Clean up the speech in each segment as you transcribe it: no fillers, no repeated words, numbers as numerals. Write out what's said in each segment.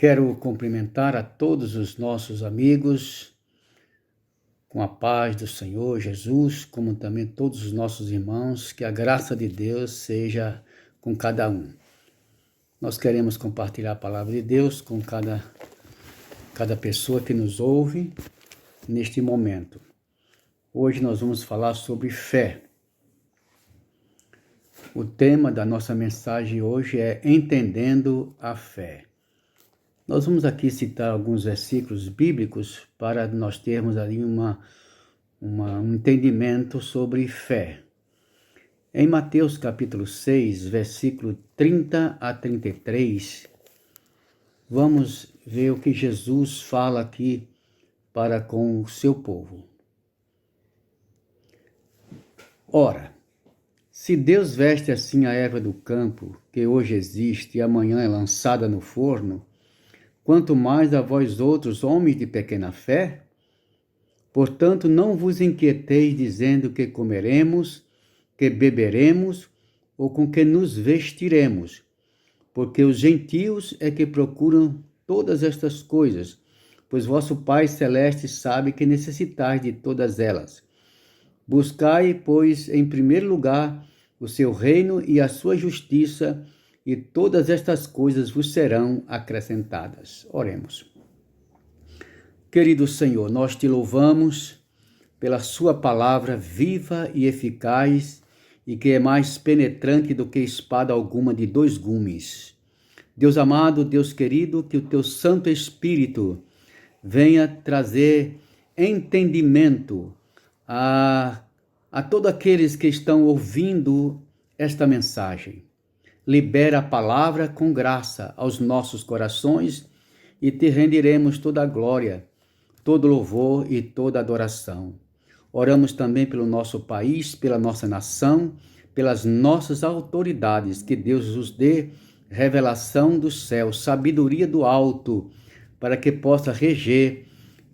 Quero cumprimentar a todos os nossos amigos com a paz do Senhor Jesus, como também todos os nossos irmãos, que a graça de Deus seja com cada um. Nós queremos compartilhar a palavra de Deus com cada pessoa que nos ouve neste momento. Hoje nós vamos falar sobre fé. O tema da nossa mensagem hoje é Entendendo a Fé. Nós vamos aqui citar alguns versículos bíblicos para nós termos ali um entendimento sobre fé. Em Mateus capítulo 6, versículo 30 a 33, vamos ver o que Jesus fala aqui para com o seu povo. Ora, se Deus veste assim a erva do campo, que hoje existe e amanhã é lançada no forno, quanto mais a vós outros, homens de pequena fé? Portanto, não vos inquieteis dizendo que comeremos, que beberemos, ou com que nos vestiremos, porque os gentios é que procuram todas estas coisas, pois vosso Pai Celeste sabe que necessitais de todas elas. Buscai, pois, em primeiro lugar o seu reino e a sua justiça, e todas estas coisas vos serão acrescentadas. Oremos. Querido Senhor, nós te louvamos pela sua palavra viva e eficaz e que é mais penetrante do que espada alguma de dois gumes. Deus amado, Deus querido, que o teu Santo Espírito venha trazer entendimento a todos aqueles que estão ouvindo esta mensagem. Libera a palavra com graça aos nossos corações e te rendiremos toda a glória, todo louvor e toda adoração. Oramos também pelo nosso país, pela nossa nação, pelas nossas autoridades, que Deus nos dê revelação do céu, sabedoria do alto, para que possa reger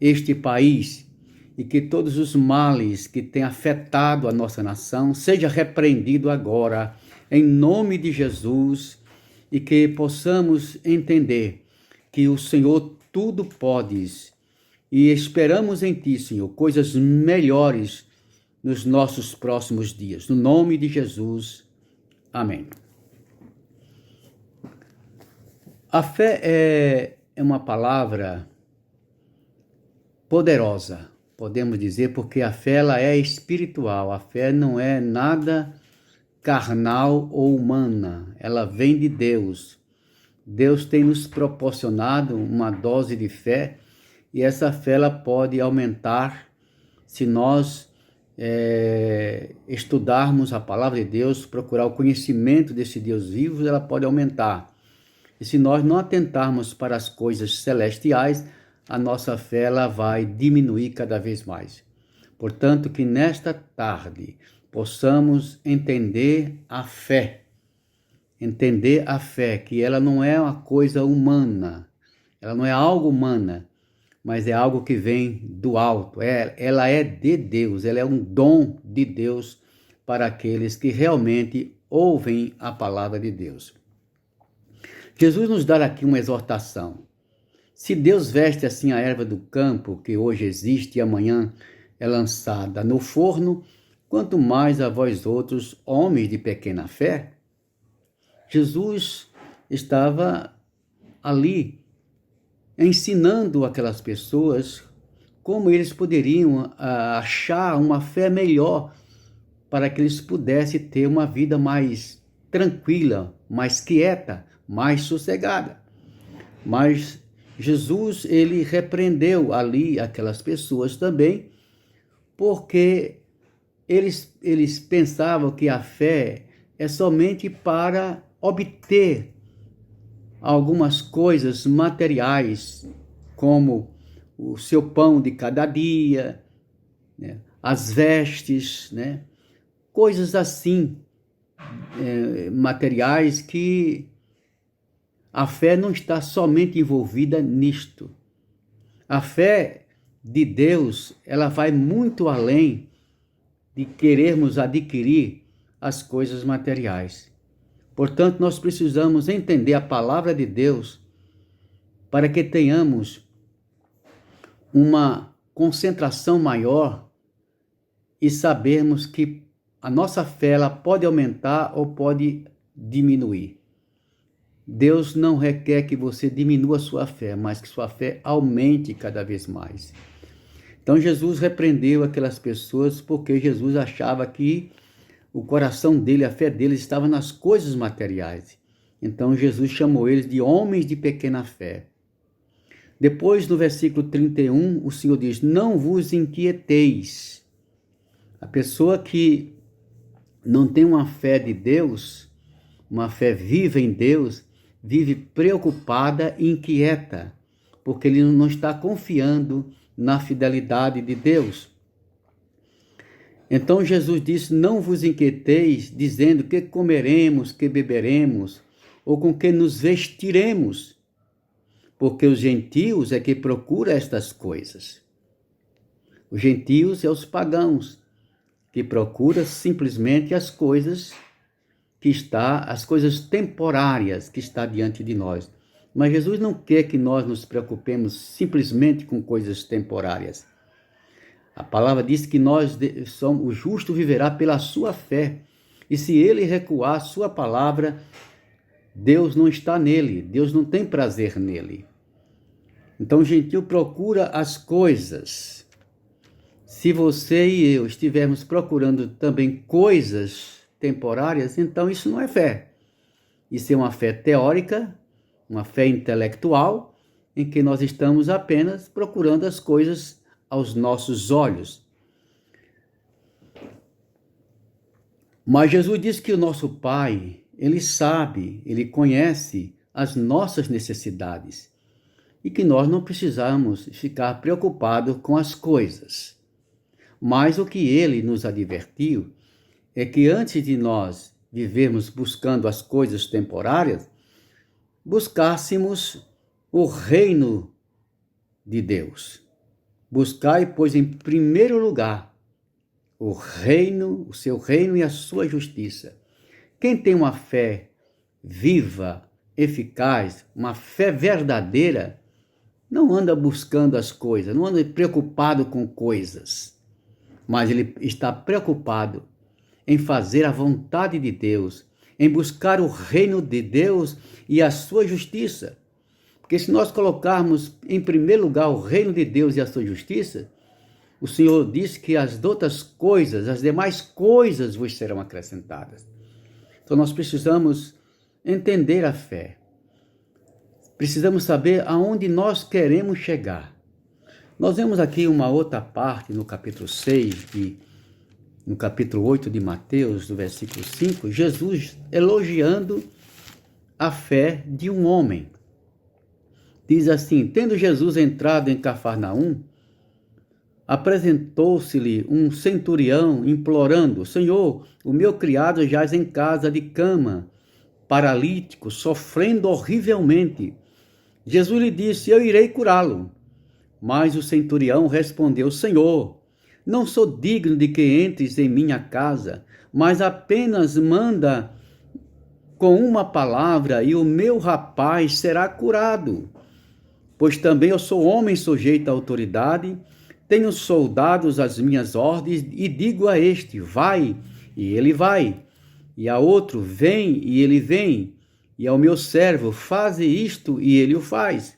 este país e que todos os males que têm afetado a nossa nação seja repreendido agora, em nome de Jesus, e que possamos entender que o Senhor tudo podes e esperamos em Ti, Senhor, coisas melhores nos nossos próximos dias. No nome de Jesus, amém. A fé é uma palavra poderosa, podemos dizer, porque a fé ela é espiritual, a fé não é nada carnal ou humana, ela vem de Deus. Deus tem nos proporcionado uma dose de fé e essa fé ela pode aumentar se nós estudarmos a palavra de Deus, procurar o conhecimento desse Deus vivo, ela pode aumentar. E se nós não atentarmos para as coisas celestiais, a nossa fé ela vai diminuir cada vez mais. Portanto, que nesta tarde possamos entender a fé, que ela não é uma coisa humana, ela não é algo humana, mas é algo que vem do alto, ela é de Deus, ela é um dom de Deus para aqueles que realmente ouvem a palavra de Deus. Jesus nos dá aqui uma exortação. Se Deus veste assim a erva do campo, que hoje existe e amanhã é lançada no forno, quanto mais a vós outros, homens de pequena fé? Jesus estava ali ensinando aquelas pessoas como eles poderiam achar uma fé melhor para que eles pudessem ter uma vida mais tranquila, mais quieta, mais sossegada. Mas Jesus, ele repreendeu ali aquelas pessoas também, porque eles pensavam que a fé é somente para obter algumas coisas materiais, como o seu pão de cada dia, né? As vestes, né? Coisas assim, materiais, que a fé não está somente envolvida nisto. A fé de Deus, ela vai muito além de querermos adquirir as coisas materiais. Portanto, nós precisamos entender a palavra de Deus para que tenhamos uma concentração maior e sabermos que a nossa fé ela pode aumentar ou pode diminuir. Deus não requer que você diminua a sua fé, mas que sua fé aumente cada vez mais. Então Jesus repreendeu aquelas pessoas porque Jesus achava que o coração dele, a fé deles estava nas coisas materiais. Então Jesus chamou eles de homens de pequena fé. Depois, no versículo 31, o Senhor diz: não vos inquieteis. A pessoa que não tem uma fé de Deus, uma fé viva em Deus, vive preocupada e inquieta, porque ele não está confiando na fidelidade de Deus. Então Jesus disse: não vos inquieteis, dizendo que comeremos, que beberemos, ou com que nos vestiremos, porque os gentios é que procuram estas coisas. Os gentios é os pagãos, que procuram simplesmente as coisas as coisas temporárias que está diante de nós. Mas Jesus não quer que nós nos preocupemos simplesmente com coisas temporárias. A palavra diz que o justo viverá pela sua fé. E se ele recuar a sua palavra, Deus não está nele, Deus não tem prazer nele. Então o gentio procura as coisas. Se você e eu estivermos procurando também coisas temporárias, então isso não é fé. Isso é uma fé teórica, uma fé intelectual, em que nós estamos apenas procurando as coisas aos nossos olhos. Mas Jesus diz que o nosso Pai, Ele sabe, Ele conhece as nossas necessidades e que nós não precisamos ficar preocupados com as coisas. Mas o que Ele nos advertiu é que antes de nós vivermos buscando as coisas temporárias, buscássemos o reino de Deus. Buscai, pois, em primeiro lugar o seu reino e a sua justiça. Quem tem uma fé viva, eficaz, uma fé verdadeira, não anda buscando as coisas, não anda preocupado com coisas, mas ele está preocupado em fazer a vontade de Deus, em buscar o reino de Deus e a sua justiça. Porque se nós colocarmos em primeiro lugar o reino de Deus e a sua justiça, o Senhor diz que as outras coisas, as demais coisas vos serão acrescentadas. Então nós precisamos entender a fé. Precisamos saber aonde nós queremos chegar. Nós vemos aqui uma outra parte no capítulo 6 no capítulo 8 de Mateus, do versículo 5, Jesus elogiando a fé de um homem. Diz assim: tendo Jesus entrado em Cafarnaum, apresentou-se-lhe um centurião implorando: Senhor, o meu criado jaz em casa de cama, paralítico, sofrendo horrivelmente. Jesus lhe disse: eu irei curá-lo. Mas o centurião respondeu: Senhor, não sou digno de que entres em minha casa, mas apenas manda com uma palavra e o meu rapaz será curado. Pois também eu sou homem sujeito à autoridade, tenho soldados às minhas ordens e digo a este: vai, e ele vai, e a outro: vem, e ele vem, e ao meu servo: faze isto, e ele o faz.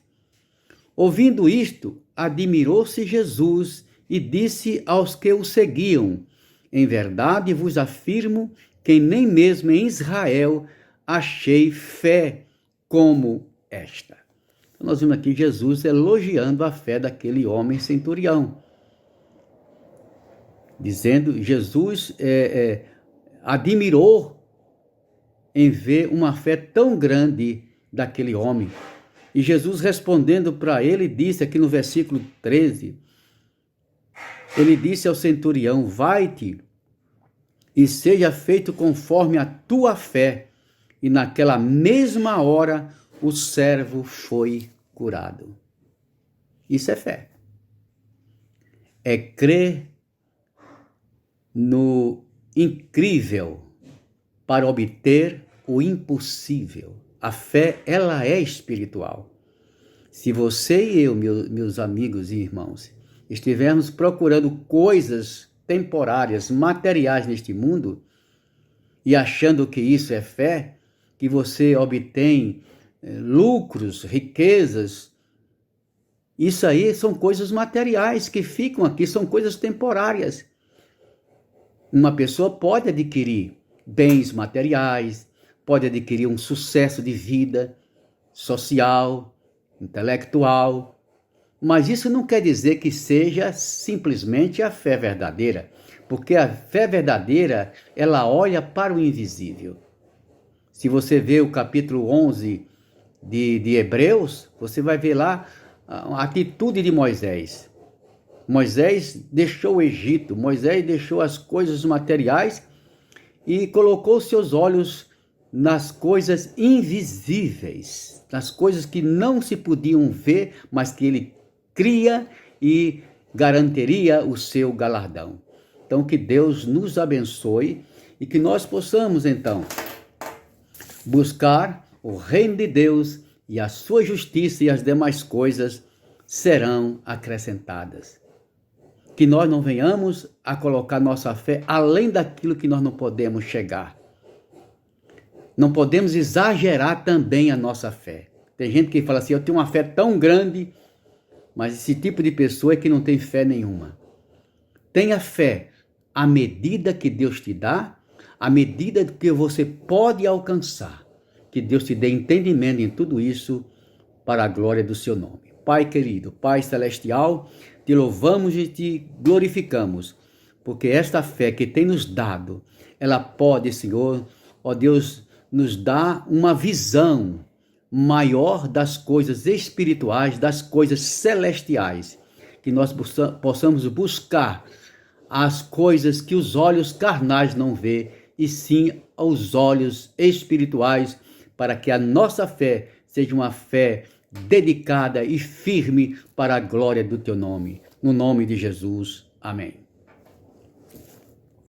Ouvindo isto, admirou-se Jesus e disse aos que o seguiam: em verdade vos afirmo que nem mesmo em Israel achei fé como esta. Então, nós vimos aqui Jesus elogiando a fé daquele homem centurião. Dizendo, Jesus admirou em ver uma fé tão grande daquele homem. E Jesus respondendo para ele, disse aqui no versículo 13, ele disse ao centurião: vai-te e seja feito conforme a tua fé. E naquela mesma hora o servo foi curado. Isso é fé. É crer no incrível para obter o impossível. A fé, ela é espiritual. Se você e eu, meus amigos e irmãos, estivermos procurando coisas temporárias, materiais neste mundo, e achando que isso é fé, que você obtém lucros, riquezas, isso aí são coisas materiais que ficam aqui, são coisas temporárias. Uma pessoa pode adquirir bens materiais, pode adquirir um sucesso de vida social, intelectual, mas isso não quer dizer que seja simplesmente a fé verdadeira, porque a fé verdadeira, ela olha para o invisível. Se você vê o capítulo 11 de Hebreus, você vai ver lá a atitude de Moisés. Moisés deixou o Egito, Moisés deixou as coisas materiais e colocou seus olhos nas coisas invisíveis, nas coisas que não se podiam ver, mas que ele cria e garantiria o seu galardão. Então, que Deus nos abençoe e que nós possamos, então, buscar o reino de Deus e a sua justiça, e as demais coisas serão acrescentadas. Que nós não venhamos a colocar nossa fé além daquilo que nós não podemos chegar. Não podemos exagerar também a nossa fé. Tem gente que fala assim, eu tenho uma fé tão grande, mas esse tipo de pessoa é que não tem fé nenhuma. Tenha fé à medida que Deus te dá, à medida que você pode alcançar. Que Deus te dê entendimento em tudo isso para a glória do seu nome. Pai querido, Pai celestial, te louvamos e te glorificamos, porque esta fé que tem nos dado, ela pode, Senhor, ó Deus, nos dar uma visão maior das coisas espirituais, das coisas celestiais, que nós possamos buscar as coisas que os olhos carnais não vê, e sim aos olhos espirituais, para que a nossa fé seja uma fé dedicada e firme para a glória do teu nome. No nome de Jesus. Amém.